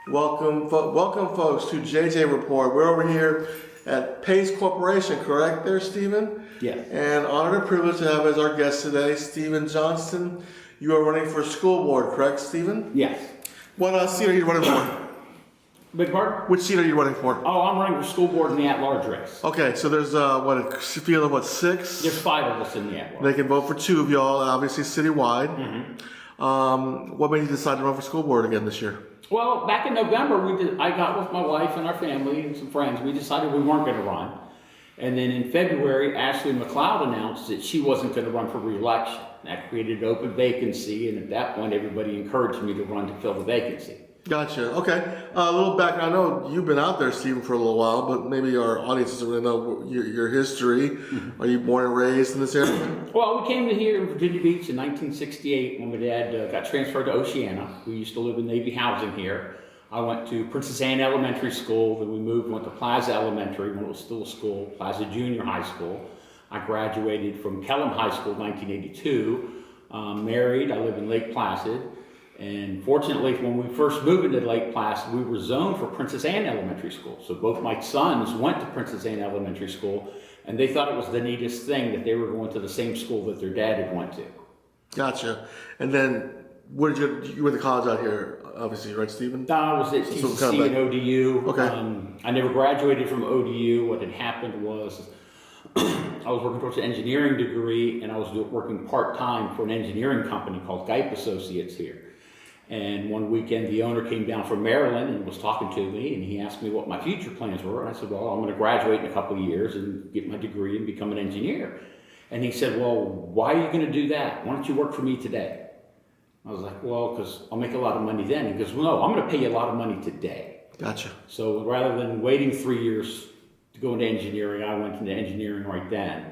Welcome, folks, to JJ Report. We're over here at Pace Corporation, correct there, Steven? Yes. And honored and privileged to have as our guest today, Steven Johnston. You are running for school board, correct, Steven? Yes. What seat are you running for? Big pardon? Which seat are you running for? Oh, I'm running for school board in the at-large race. Okay, so there's a field of six? There's 5 of us in the at-large. They can vote for 2 of y'all, obviously citywide. Mm-hmm. What made you decide to run for school board again this year? Well, back in November, I got with my wife and our family and some friends. We decided we weren't going to run. And then in February, Ashley McLeod announced that she wasn't going to run for re-election. That created an open vacancy, and at that point, everybody encouraged me to run to fill the vacancy. Gotcha. Okay. A little background. I know you've been out there, Steven, for a little while, but maybe our audience doesn't really know your history. Mm-hmm. Are you born and raised in this area? Well, we came to here in Virginia Beach in 1968 when my dad got transferred to Oceana. We used to live in Navy housing here. I went to Princess Anne Elementary School, then we went to Plaza Elementary when it was still a school, Plaza Junior High School. I graduated from Kellam High School in 1982. Married, I live in Lake Placid. And fortunately, when we first moved into Lake Placid, we were zoned for Princess Anne Elementary School. So both my sons went to Princess Anne Elementary School, and they thought it was the neatest thing that they were going to the same school that their dad had went to. Gotcha. And then, where did you went to college out here, obviously, right, Steven? I was at TCC and ODU. Okay. I never graduated from ODU. What had happened was I was working towards an engineering degree, and I was working part-time for an engineering company called Geip Associates here. And one weekend, the owner came down from Maryland and was talking to me, and he asked me what my future plans were. And I said, well, I'm going to graduate in a couple of years and get my degree and become an engineer. And he said, well, why are you going to do that? Why don't you work for me today? I was like, well, because I'll make a lot of money then. He goes, well, no, I'm going to pay you a lot of money today. Gotcha. So rather than waiting 3 years to go into engineering, I went into engineering right then.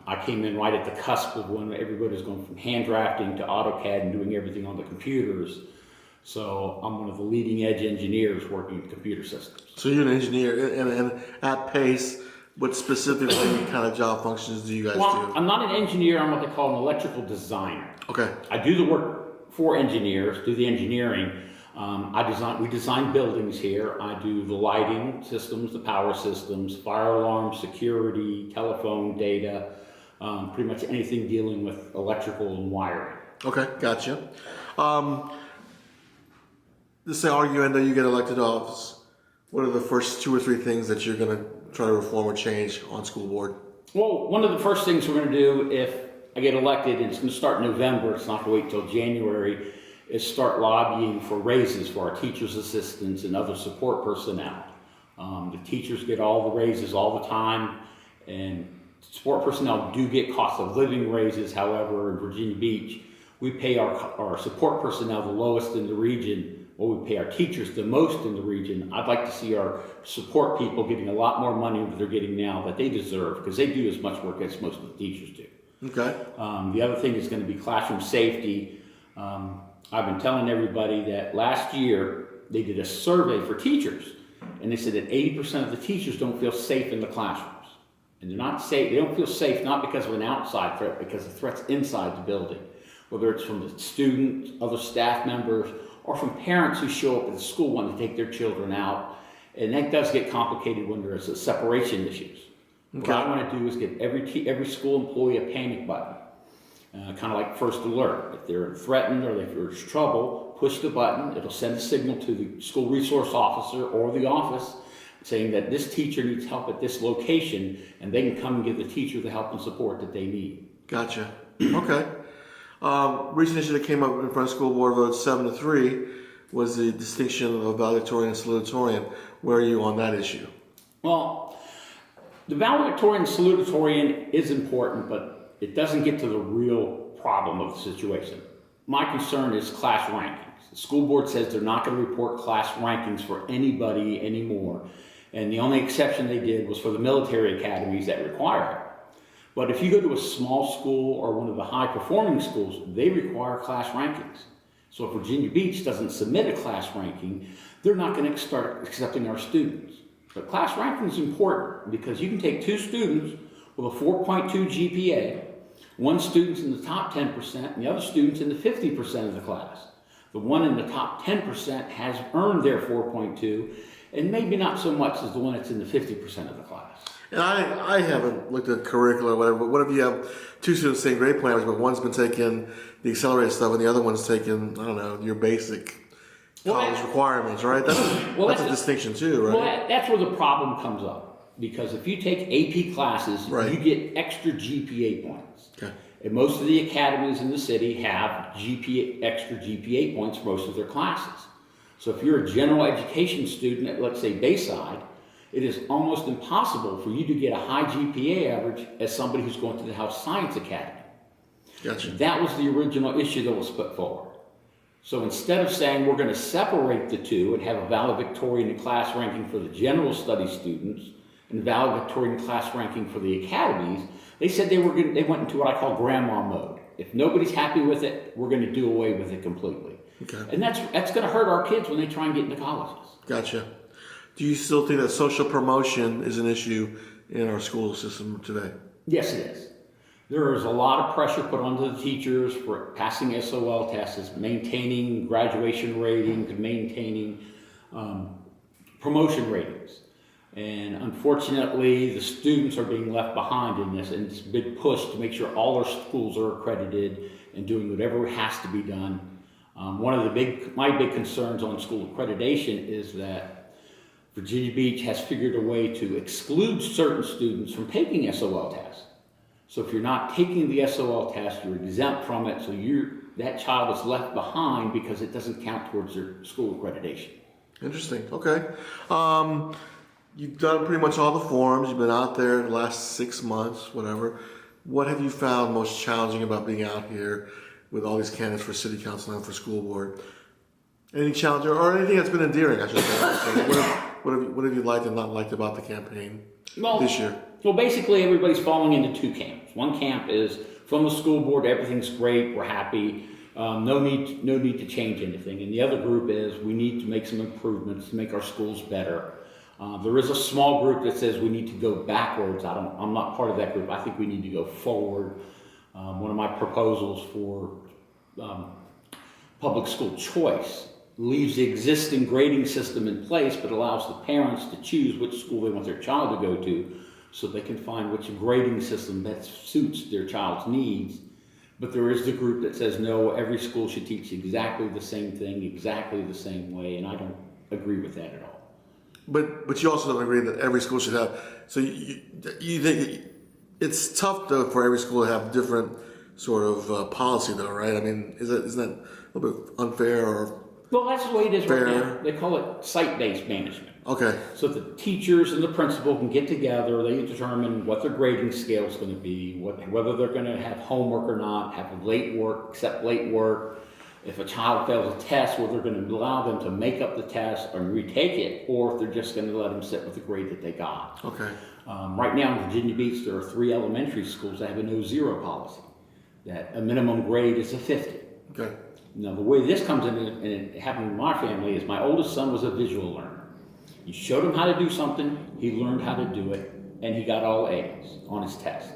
I came in right at the cusp of when everybody was going from hand drafting to AutoCAD and doing everything on the computers. So I'm one of the leading edge engineers working in computer systems. So you're an engineer, and at Pace, what specifically kind of job functions do you guys do? I'm not an engineer, I'm what they call an electrical designer. Okay. I do the work for engineers, do the engineering. We design buildings here. I do the lighting systems, the power systems, fire alarm, security, telephone data, pretty much anything dealing with electrical and wiring. Okay, gotcha. Let's say arguendo you get elected to office. What are the first 2 or 3 things that you're going to try to reform or change on school board? Well, one of the first things we're going to do if I get elected, and it's going to start in November, it's not going to wait until January, is start lobbying for raises for our teachers' assistants and other support personnel. The teachers get all the raises all the time, and support personnel do get cost of living raises. However, in Virginia Beach, we pay our support personnel the lowest in the region, while we pay our teachers the most in the region. I'd like to see our support people getting a lot more money than they're getting now that they deserve, because they do as much work as most of the teachers do. Okay. The other thing is going to be classroom safety. I've been telling everybody that last year they did a survey for teachers, and they said that 80% of the teachers don't feel safe in the classrooms. And they're not safe. They don't feel safe not because of an outside threat, because the threat's inside the building, whether it's from the students, other staff members, or from parents who show up at the school wanting to take their children out. And that does get complicated when there's a separation issues. Okay. What I want to do is give every school employee a panic button. Kind of like first alert. If they're threatened or if there's trouble, push the button. It'll send a signal to the school resource officer or the office saying that this teacher needs help at this location, and they can come and give the teacher the help and support that they need. Gotcha. Okay. Recent issue that came up in front of school board vote 7-3 was the distinction of valedictorian and salutatorian. Where are you on that issue? Well, the valedictorian and salutatorian is important, but it doesn't get to the real problem of the situation. My concern is class rankings. The school board says they're not going to report class rankings for anybody anymore. And the only exception they did was for the military academies that require it. But if you go to a small school or one of the high-performing schools, they require class rankings. So if Virginia Beach doesn't submit a class ranking, they're not going to start accepting our students. But class ranking is important because you can take 2 students with a 4.2 GPA, one student's in the top 10% and the other student's in the 50% of the class. The one in the top 10% has earned their 4.2, and maybe not so much as the one that's in the 50% of the class. And I haven't looked at curricula or whatever, but what if you have two students in the same grade plans, but one's been taking the accelerated stuff and the other one's taking, I don't know, your basic college requirements, right? That's a distinction too, right? Well, that's where the problem comes up. Because if you take AP classes, Right. you get extra GPA points. Okay. And most of the academies in the city have extra GPA points for most of their classes. So if you're a general education student at, let's say, Bayside, it is almost impossible for you to get a high GPA average as somebody who's going to the Health Science Academy. Gotcha. That was the original issue that was put forward. So instead of saying we're going to separate the two and have a valedictorian class ranking for the general study students and valedictorian class ranking for the academies, they said they went into what I call grandma mode. If nobody's happy with it, we're going to do away with it completely. Okay. And that's going to hurt our kids when they try and get into colleges. Gotcha. Do you still think that social promotion is an issue in our school system today? Yes, it is. There is a lot of pressure put onto the teachers for passing SOL tests, maintaining graduation ratings, maintaining promotion ratings. And unfortunately, the students are being left behind in this, and it's a big push to make sure all our schools are accredited and doing whatever has to be done. One of my big concerns on school accreditation is that Virginia Beach has figured a way to exclude certain students from taking SOL tests. So if you're not taking the SOL test, you're exempt from it, so that child is left behind because it doesn't count towards their school accreditation. Interesting. Okay. You've done pretty much all the forums. You've been out there the last 6 months, whatever. What have you found most challenging about being out here with all these candidates for city council and for school board? Anything challenging or anything that's been endearing, I should say. What have you liked and not liked about the campaign this year? Well, basically everybody's falling into two camps. One camp is from the school board, everything's great, we're happy, no need to change anything. And the other group is we need to make some improvements to make our schools better. There is a small group that says we need to go backwards. I'm not part of that group. I think we need to go forward. One of my proposals for public school choice leaves the existing grading system in place, but allows the parents to choose which school they want their child to go to, so they can find which grading system best suits their child's needs. But there is the group that says, no, every school should teach exactly the same thing, exactly the same way, and I don't agree with that at all. But you also don't agree that every school should have. So you think it's tough for every school to have different sort of policy, though, right? I mean, isn't that a little bit unfair or? Well, that's the way it is fair? right now. They call it site-based management. Okay. So the teachers and the principal can get together, they determine what their grading scale is going to be, whether they're going to have homework or not, have late work, accept late work. If a child fails a test, whether they're going to allow them to make up the test or retake it, or if they're just going to let them sit with the grade that they got. Okay. Right now in Virginia Beach, there are 3 elementary schools that have a no-zero policy, that a minimum grade is a 50. Okay. Now, the way this comes in, and it happened in my family, is my oldest son was a visual learner. You showed him how to do something, he learned how to do it, and he got all A's on his test.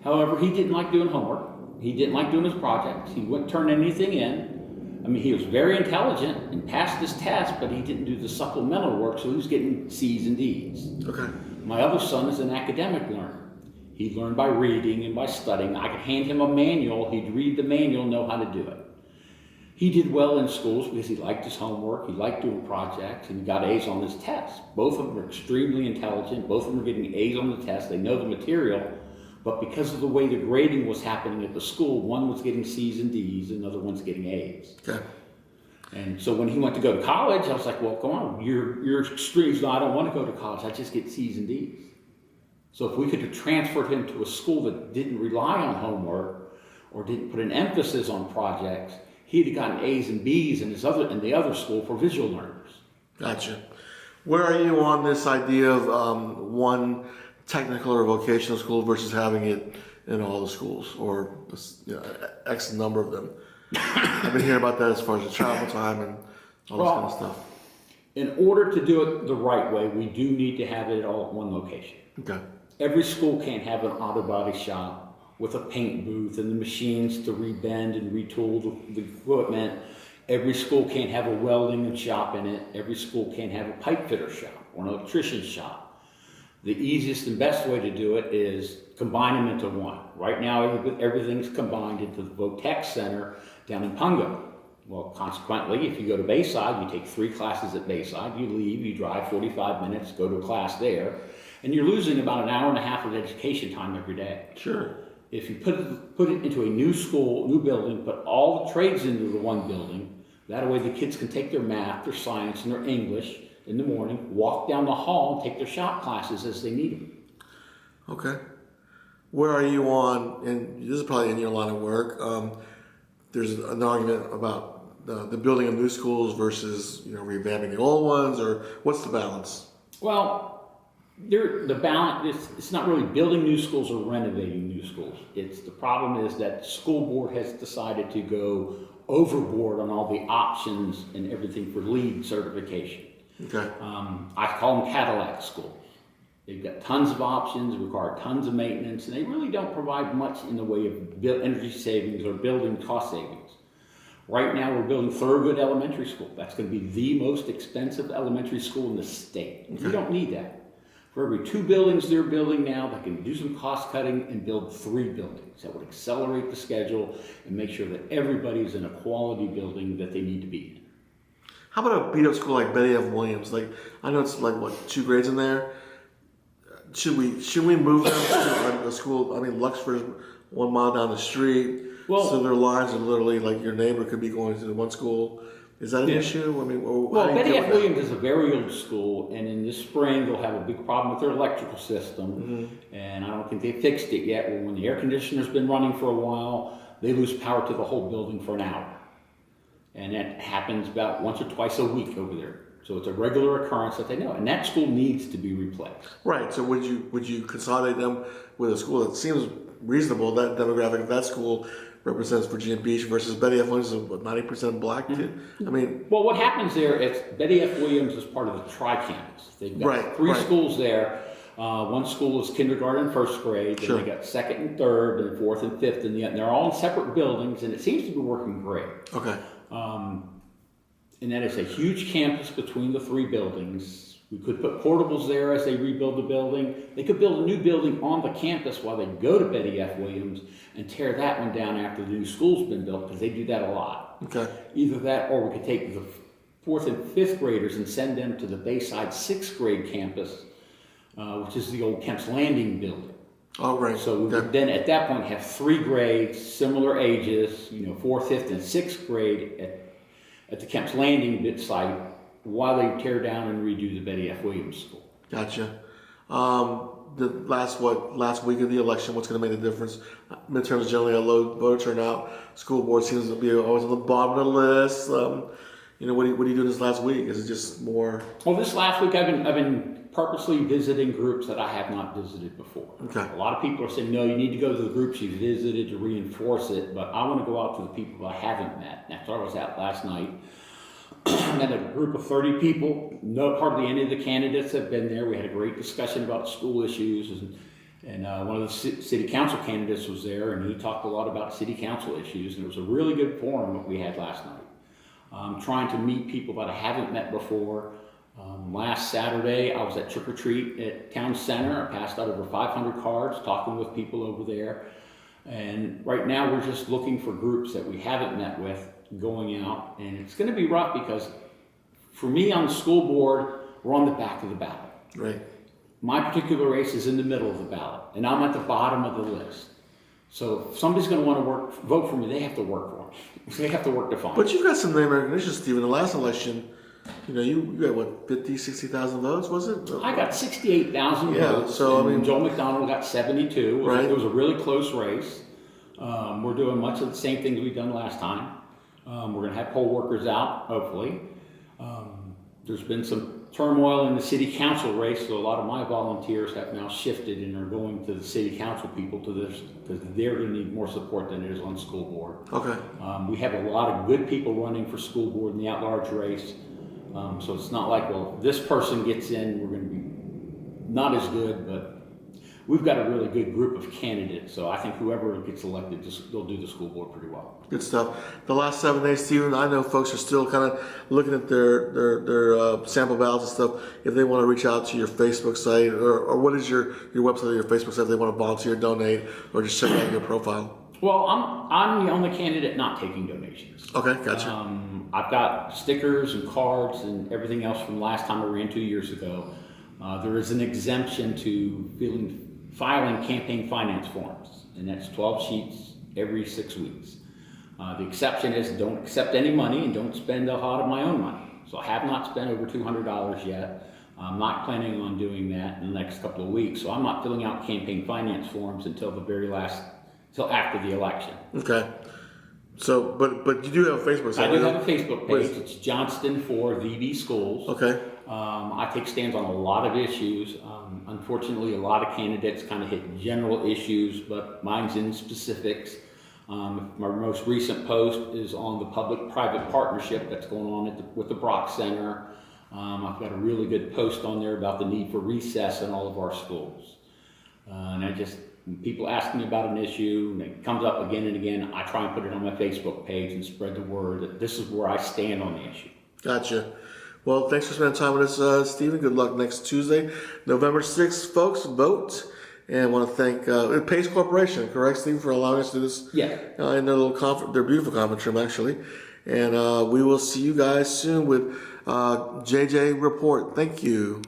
However, he didn't like doing homework. He didn't like doing his projects. He wouldn't turn anything in. I mean, he was very intelligent and passed his test, but he didn't do the supplemental work, so he was getting C's and D's. Okay. My other son is an academic learner. He learned by reading and by studying. I could hand him a manual. He'd read the manual, know how to do it. He did well in schools because he liked his homework, he liked doing projects, and he got A's on his tests. Both of them are extremely intelligent. Both of them are getting A's on the test. They know the material. But because of the way the grading was happening at the school, one was getting C's and D's, and another one's getting A's. Okay. And so when he went to go to college, I was like, well, come on, you're extreme. No, I don't want to go to college. I just get C's and D's. So if we could have transferred him to a school that didn't rely on homework or didn't put an emphasis on projects, he'd have gotten A's and B's in the other school for visual learners. Gotcha. Where are you on this idea of one technical or vocational school versus having it in all the schools, or X number of them? I've been hearing about that as far as the travel time and all this kind of stuff. In order to do it the right way, we do need to have it all at one location. Okay. Every school can't have an auto body shop with a paint booth and the machines to rebend and retool the equipment. Every school can't have a welding shop in it. Every school can't have a pipe fitter shop or an electrician shop. The easiest and best way to do it is combine them into one. Right now, everything's combined into the Votech Center down in Pungo. Well, consequently, if you go to Bayside, you take 3 classes at Bayside, you leave, you drive 45 minutes, go to a class there, and you're losing about an hour and a half of education time every day. Sure. If you put it into a new school, new building, put all the trades into the one building, that way the kids can take their math, their science, and their English in the morning, walk down the hall, and take their shop classes as they need them. Okay. Where are you on, and this is probably in your line of work, there's an argument about the building of new schools versus revamping the old ones, or what's the balance? Well, the balance, it's not really building new schools or renovating new schools. The problem is that the school board has decided to go overboard on all the options and everything for LEED certification. Okay. I call them Cadillac schools. They've got tons of options, require tons of maintenance, and they really don't provide much in the way of energy savings or building cost savings. Right now, we're building Thurgood Elementary School. That's going to be the most expensive elementary school in the state. Okay. You don't need that. For every 2 buildings they're building now, they can do some cost cutting and build 3 buildings. That would accelerate the schedule and make sure that everybody's in a quality building that they need to be in. How about a beat-up school like Betty F. Williams? Like, I know it's like, what, 2 grades in there? Should we move them to a school? I mean, Luxford's 1 mile down the street. Well, so their lines are literally like your neighbor could be going to one school. Is that an issue? I mean, well, Betty F. Williams is a very old school, and in the spring they'll have a big problem with their electrical system, and I don't think they fixed it yet. Well, when the air conditioner's been running for a while, they lose power to the whole building for an hour, and that happens about once or twice a week over there. So it's a regular occurrence that they know, and that school needs to be replaced. Right. So would you consolidate them with a school that seems reasonable? That demographic of that school represents Virginia Beach versus Betty F. Williams, is 90% black kid. I mean, well, what happens there? Betty F. Williams is part of the tri-campus. They've got 3 schools there. One school is kindergarten and 1st grade. Then they got 2nd and 3rd, and 4th and 5th, and they're all in separate buildings, and it seems to be working great. Okay. And that is a huge campus between the 3 buildings. We could put portables there as they rebuild the building. They could build a new building on the campus while they go to Betty F. Williams and tear that one down after the new school's been built, because they do that a lot. Okay. Either that, or we could take the 4th and 5th graders and send them to the Bayside 6th grade campus, which is the old Kemp's Landing building. Oh, right. So we would then at that point have 3 grades, similar ages, 4th, 5th, and 6th grade at the Kemp's Landing site while they tear down and redo the Betty F. Williams School. Gotcha. The last week of the election, what's going to make the difference? Midterms generally a low voter turnout. School board seems to be always on the bottom of the list. What are you doing this last week? Is it just more? Well, this last week I've been purposely visiting groups that I have not visited before. Okay. A lot of people are saying, no, you need to go to the groups you've visited to reinforce it, but I want to go out to the people I haven't met. That's where I was at last night. Met a group of 30 people. Hardly any of the candidates have been there. We had a great discussion about school issues, and one of the city council candidates was there, and he talked a lot about city council issues, and it was a really good forum that we had last night. Trying to meet people that I haven't met before. Last Saturday, I was at Trick or Treat at Town Center. I passed out over 500 cards, talking with people over there. And right now, we're just looking for groups that we haven't met with, going out. And it's going to be rough because for me on the school board, we're on the back of the ballot. Right. My particular race is in the middle of the ballot, and I'm at the bottom of the list. So if somebody's going to want to vote for me, they have to work for me. They have to work to find me. But you've got some name recognition, Steven. The last election, you got what, 50, 60,000 votes, was it? I got 68,000 votes. So I mean, Joel McDonald got 72. Right. It was a really close race. We're doing much of the same things we've done last time. We're going to have poll workers out, hopefully. There's been some turmoil in the city council race, so a lot of my volunteers have now shifted and are going to the city council people to this because they're going to need more support than it is on school board. Okay. We have a lot of good people running for school board in the at-large race, so it's not like, well, this person gets in, we're going to be not as good, but we've got a really good group of candidates. So I think whoever gets elected, they'll do the school board pretty well. Good stuff. The last 7 days, Steven, I know folks are still kind of looking at their sample ballots and stuff. If they want to reach out to your Facebook site, or what is your website or your Facebook site if they want to volunteer, donate, or just check out your profile? Well, I'm the only candidate not taking donations. Okay, gotcha. I've got stickers and cards and everything else from last time I ran 2 years ago. There is an exemption to filing campaign finance forms, and that's 12 sheets every 6 weeks. The exception is don't accept any money and don't spend a lot of my own money. So I have not spent over $200 yet. I'm not planning on doing that in the next couple of weeks. So I'm not filling out campaign finance forms until till after the election. Okay. So, but you do have a Facebook site. I do have a Facebook page. It's Johnston for VB Schools. Okay. I take stands on a lot of issues. Unfortunately, a lot of candidates kind of hit general issues, but mine's in specifics. My most recent post is on the public-private partnership that's going on with the Brock Center. I've got a really good post on there about the need for recess in all of our schools. And when people ask me about an issue and it comes up again and again, I try and put it on my Facebook page and spread the word that this is where I stand on the issue. Gotcha. Well, thanks for spending time with us, Steven. Good luck next Tuesday, November 6th, folks. Vote. And I want to thank Pace Corporation, correct, Steven, for allowing us to do this Yeah. In their little their beautiful conference room, actually. And we will see you guys soon with JJ Report. Thank you.